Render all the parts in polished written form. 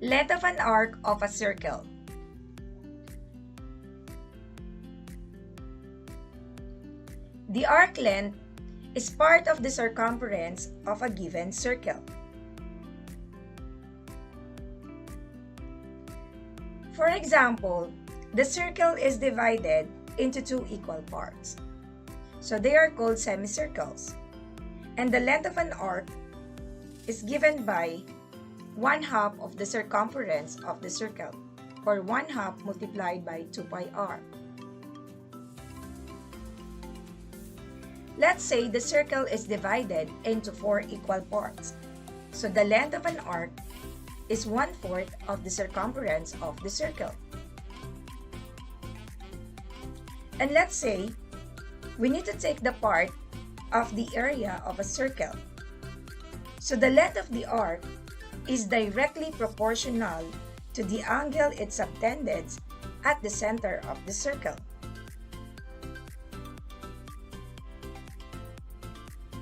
Length of an arc of a circle. The arc length is part of the circumference of a given circle. For example, the circle is divided into two equal parts. So they are called semicircles. And the length of an arc is given by 1/2 of the circumference of the circle, or 1/2 multiplied by 2 pi r. Let's say the circle is divided into 4 equal parts. So the length of an arc is 1/4 of the circumference of the circle. And let's say we need to take the part of the area of a circle. So the length of the arc is directly proportional to the angle it subtended at the center of the circle.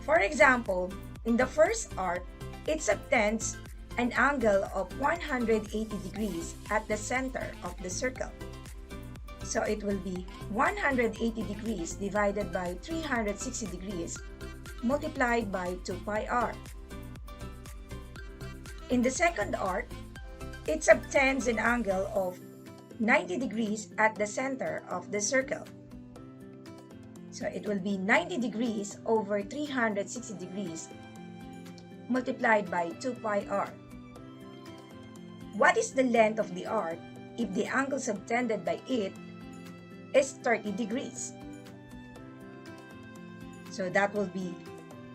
For example, in the first arc, it subtends an angle of 180 degrees at the center of the circle. So it will be 180 degrees divided by 360 degrees multiplied by 2 pi r. In the second arc, it subtends an angle of 90 degrees at the center of the circle. So it will be 90 degrees over 360 degrees multiplied by 2 pi r. What is the length of the arc if the angle subtended by it is 30 degrees? So that will be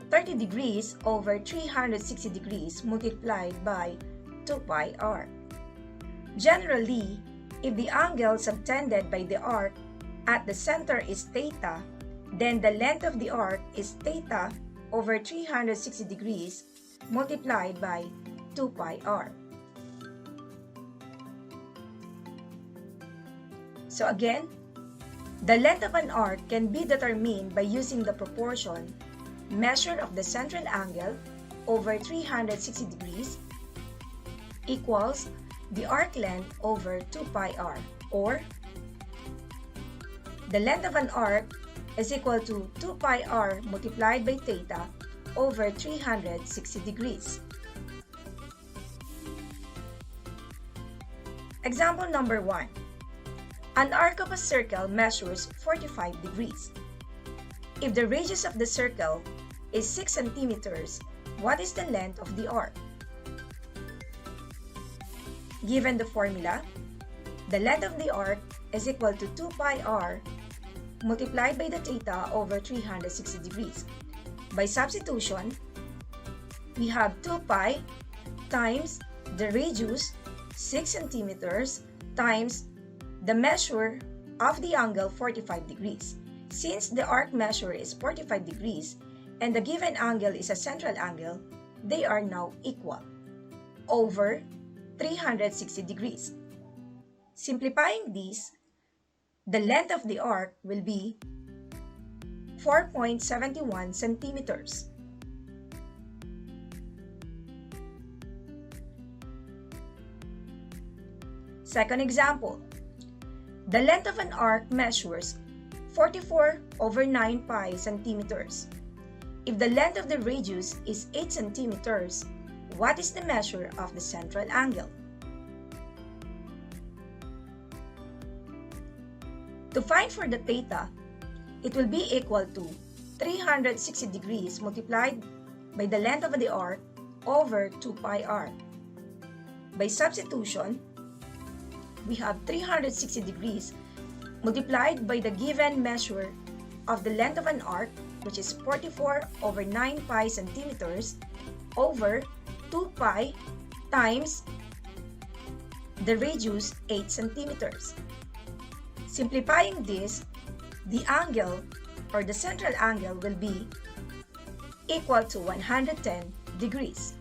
30 degrees over 360 degrees multiplied by 2 pi r. Generally, if the angle subtended by the arc at the center is theta, then the length of the arc is theta over 360 degrees multiplied by 2 pi r. So again, the length of an arc can be determined by using the proportion measure of the central angle over 360 degrees equals the arc length over 2 pi r, or the length of an arc is equal to 2 pi r multiplied by theta over 360 degrees. Example number 1. An arc of a circle measures 45 degrees. If the radius of the circle is 6 centimeters, what is the length of the arc? Given the formula, the length of the arc is equal to 2 pi r multiplied by the theta over 360 degrees. By substitution, we have 2 pi times the radius 6 centimeters times the measure of the angle 45 degrees. Since the arc measure is 45 degrees and the given angle is a central angle, they are now equal over 360 degrees. Simplifying this, the length of the arc will be 4.71 centimeters. Second example, the length of an arc measures 44 over 9 pi centimeters. If the length of the radius is 8 centimeters, what is the measure of the central angle? To find for the theta, it will be equal to 360 degrees multiplied by the length of the arc over 2 pi r. By substitution, we have 360 degrees multiplied by the given measure of the length of an arc, which is 44 over 9 pi centimeters, over 2 pi times the radius 8 centimeters. Simplifying this, the angle or the central angle will be equal to 110 degrees.